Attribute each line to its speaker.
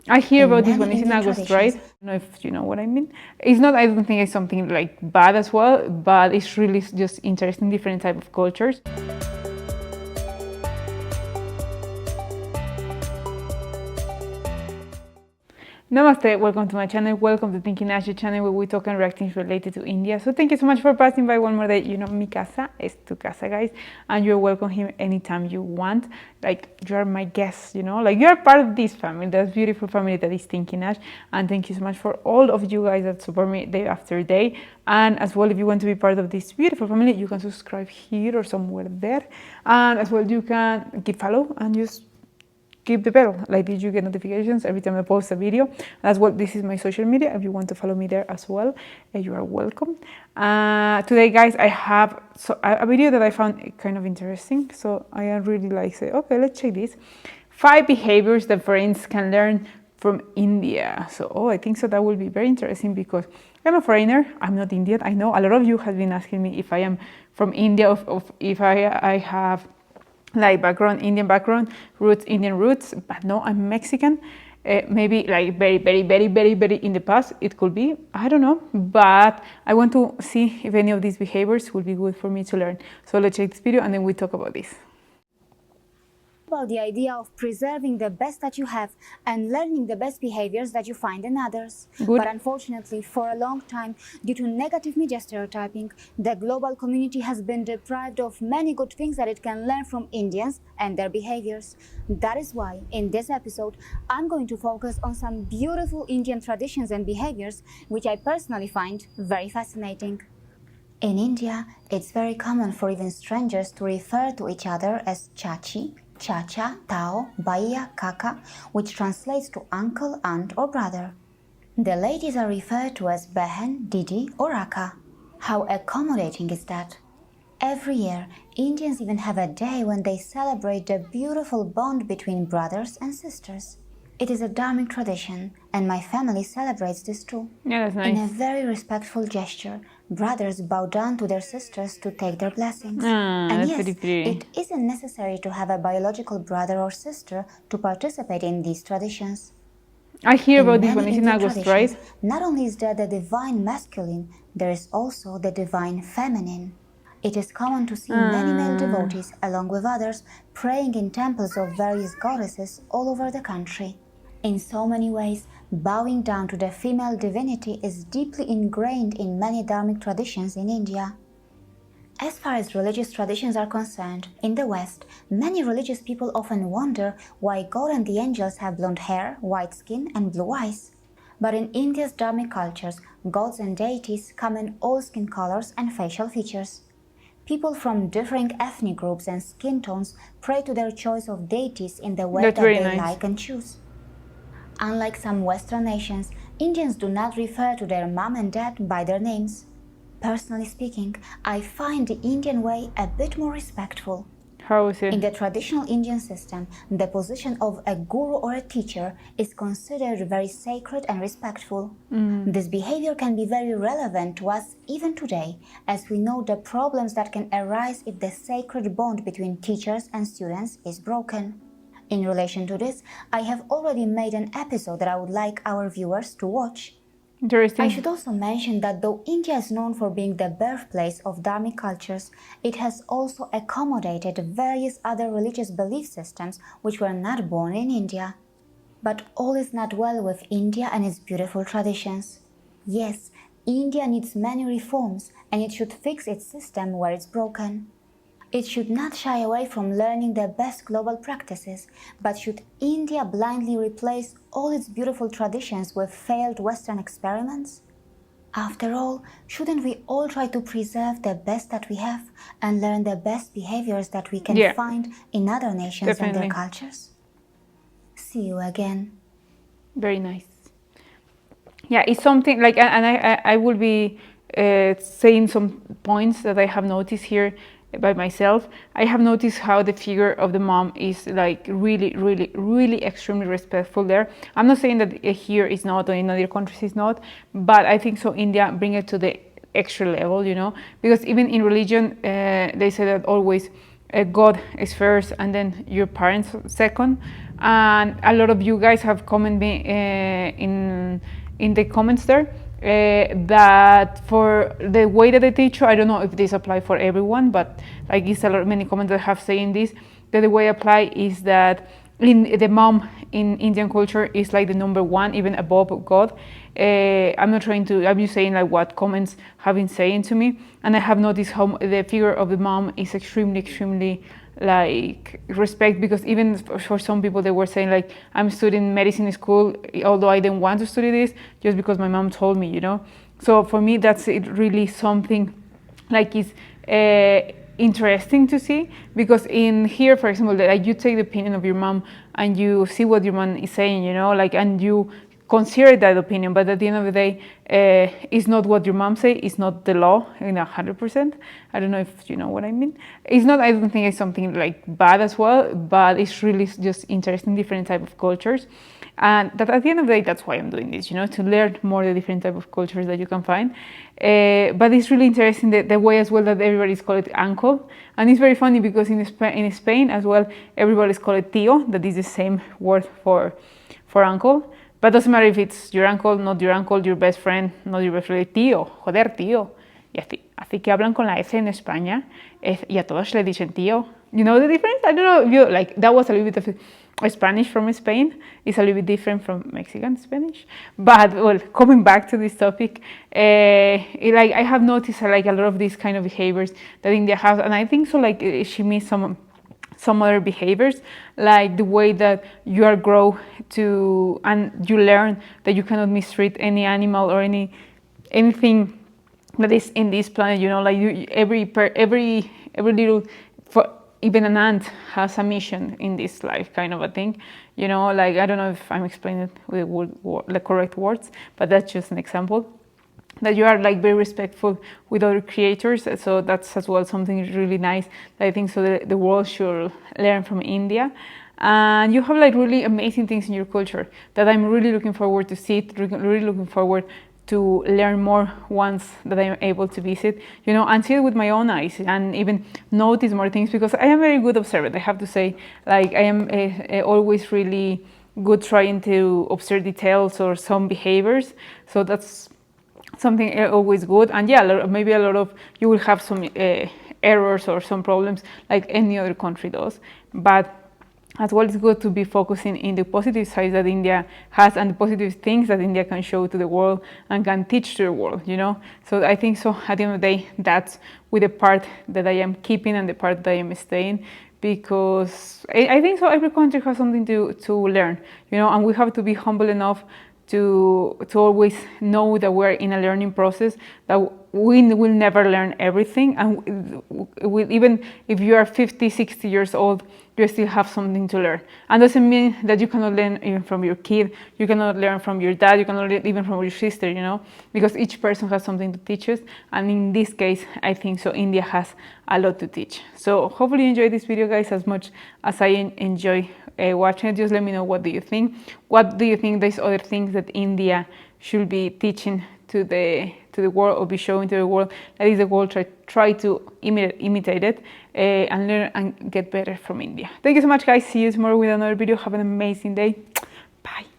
Speaker 1: I hear about this one. It's in August, right? I don't know if you know what I mean. It's not, I don't think it's something like bad as well, but it's really just interesting, different type of cultures. Namaste, welcome to my channel, welcome to Thinkingnash, the channel where we talk and react things related to India. So thank you so much for passing by one more day. You know, mi casa es tu casa, guys, and you're welcome here anytime you want. Like, you're my guests, you know, like you're part of this family, that beautiful family that is Thinkingnash. And thank you so much for all of you guys that support me day after day. And as well, if you want to be part of this beautiful family, you can subscribe here or somewhere there. And as well, you can give follow and just keep the bell, like did you get notifications every time I post a video. As well, this is my social media if you want to follow me there as well, you are welcome. Today, guys, I have a video that I found kind of interesting, so I really like say, okay, let's check this. 5 behaviors that foreigners can learn from India. So I think so that will be very interesting because I'm a foreigner, I'm not Indian. I know a lot of you have been asking me if I am from India, if I have like background, Indian background, roots, Indian roots, but no, I'm Mexican. Maybe like very in the past, it could be, I don't know, but I want to see if any of these behaviors will be good for me to learn. So let's check this video and then we talk about this.
Speaker 2: About the idea of preserving the best that you have and learning the best behaviors that you find in others.
Speaker 1: Good.
Speaker 2: But unfortunately, for a long time, due to negative media stereotyping, the global community has been deprived of many good things that it can learn from Indians and their behaviors. That is why, in this episode, I'm going to focus on some beautiful Indian traditions and behaviors, which I personally find very fascinating. In India, it's very common for even strangers to refer to each other as chachi, chacha, tao, bhaiya, kaka, which translates to uncle, aunt or brother. The ladies are referred to as behan, didi or akka. How accommodating is that? Every year, Indians even have a day when they celebrate the beautiful bond between brothers and sisters. It is a dharmic tradition, and my family celebrates this too.
Speaker 1: Yeah, that's nice.
Speaker 2: In a very respectful gesture, brothers bow down to their sisters to take their blessings.
Speaker 1: And
Speaker 2: and
Speaker 1: that's
Speaker 2: yes,
Speaker 1: very pretty.
Speaker 2: it isn't necessary to have a biological brother or sister to participate in these traditions.
Speaker 1: I hear about this
Speaker 2: many
Speaker 1: one, it's in
Speaker 2: Indian
Speaker 1: August, right?
Speaker 2: traditions, not only is there the divine masculine, there is also the divine feminine. It is common to see many male devotees, along with others, praying in temples of various goddesses all over the country. In so many ways, bowing down to the female divinity is deeply ingrained in many dharmic traditions in India. As far as religious traditions are concerned, in the West, many religious people often wonder why God and the angels have blonde hair, white skin, and blue eyes. But in India's dharmic cultures, gods and deities come in all skin colors and facial features. People from differing ethnic groups and skin tones pray to their choice of deities in the way that they like and choose. Unlike some Western nations, Indians do not refer to their mom and dad by their names. Personally speaking, I find the Indian way a bit more respectful.
Speaker 1: How is it?
Speaker 2: In the traditional Indian system, the position of a guru or a teacher is considered very sacred and respectful. This behavior can be very relevant to us even today, as we know the problems that can arise if the sacred bond between teachers and students is broken. In relation to this, I have already made an episode that I would like our viewers to watch.
Speaker 1: Interesting.
Speaker 2: I should also mention that though India is known for being the birthplace of dharmic cultures, it has also accommodated various other religious belief systems which were not born in India. But all is not well with India and its beautiful traditions. Yes, India needs many reforms and it should fix its system where it's broken. It should not shy away from learning the best global practices, but should India blindly replace all its beautiful traditions with failed Western experiments? After all, shouldn't we all try to preserve the best that we have and learn the best behaviors that we can find in other nations and their cultures? See you again.
Speaker 1: Very nice. Yeah, it's something like, and I will be saying some points that I have noticed here by myself. I have noticed how the figure of the mom is like really extremely respectful there. I'm not saying that here is not or in other countries is not, but I think so India bring it to the extra level, you know, because even in religion they say that always God is first and then your parents second, and a lot of you guys have commented me in the comments there that for the way that I teach, I don't know if this apply for everyone, but like it's a lot many comments that have saying this, that the way I apply is that in the mom in Indian culture is like the number one, even above God. I'm not trying to, I'm just saying like what comments have been saying to me, and I have noticed how the figure of the mom is extremely like respect, because even for some people they were saying like, I'm studying medicine school although I didn't want to study this, just because my mom told me, you know. So for me that's really something like is interesting to see, because in here, for example, like you take the opinion of your mom and you see what your mom is saying, you know, like, and you consider that opinion, but at the end of the day, it's not what your mom say, it's not the law in 100%. I don't know if you know what I mean. It's not, I don't think it's something like bad as well, but it's really just interesting, different type of cultures. And that at the end of the day, that's why I'm doing this, you know, to learn more the different type of cultures that you can find. But it's really interesting the way as well that everybody's called it uncle. And it's very funny because in Spain as well, everybody's called it tío, that is the same word for uncle. But doesn't matter if it's your uncle, not your uncle, your best friend, not your best friend, tío, joder, tío. Y así que hablan con la S en España, y a todos le dicen tío. You know the difference? I don't know if you, like, that was a little bit of Spanish from Spain. It's a little bit different from Mexican Spanish. But, well, coming back to this topic, like, I have noticed, like, a lot of these kind of behaviors that India has, and I think so, like, she missed some other behaviors, like the way that you are grow to, and you learn that you cannot mistreat any animal or anything that is in this planet, you know, like every little, for even an ant has a mission in this life, kind of a thing, you know, like, I don't know if I'm explaining it with the correct words, but that's just an example. That you are like very respectful with other creators, so that's as well something really nice that I think so the world should learn from India. And you have like really amazing things in your culture that I'm really looking forward to see, really looking forward to learn more once that I'm able to visit, you know, and see it with my own eyes and even notice more things, because I am a very good observer, I have to say. Like, I am always really good trying to observe details or some behaviors, so that's something always good. And yeah, maybe a lot of you will have some errors or some problems like any other country does, but as well it's good to be focusing in the positive side that India has and the positive things that India can show to the world and can teach to the world, you know. So I think so at the end of the day, that's with the part that I am keeping and the part that I am staying, because I think so every country has something to learn, you know, and we have to be humble enough to always know that we're in a learning process, that we will never learn everything, and even if you are 50, 60 years old, you still have something to learn. And doesn't mean that you cannot learn even from your kid, you cannot learn from your dad, you cannot learn even from your sister, you know, because each person has something to teach us. And in this case, I think so India has a lot to teach. So hopefully you enjoyed this video, guys, as much as I enjoy watching it. Just let me know, what do you think? What do you think there's other things that India should be teaching to the world, or be showing to the world, that is the world try to imitate it and learn and get better from India. Thank you so much, guys. See you tomorrow with another video. Have an amazing day. Bye.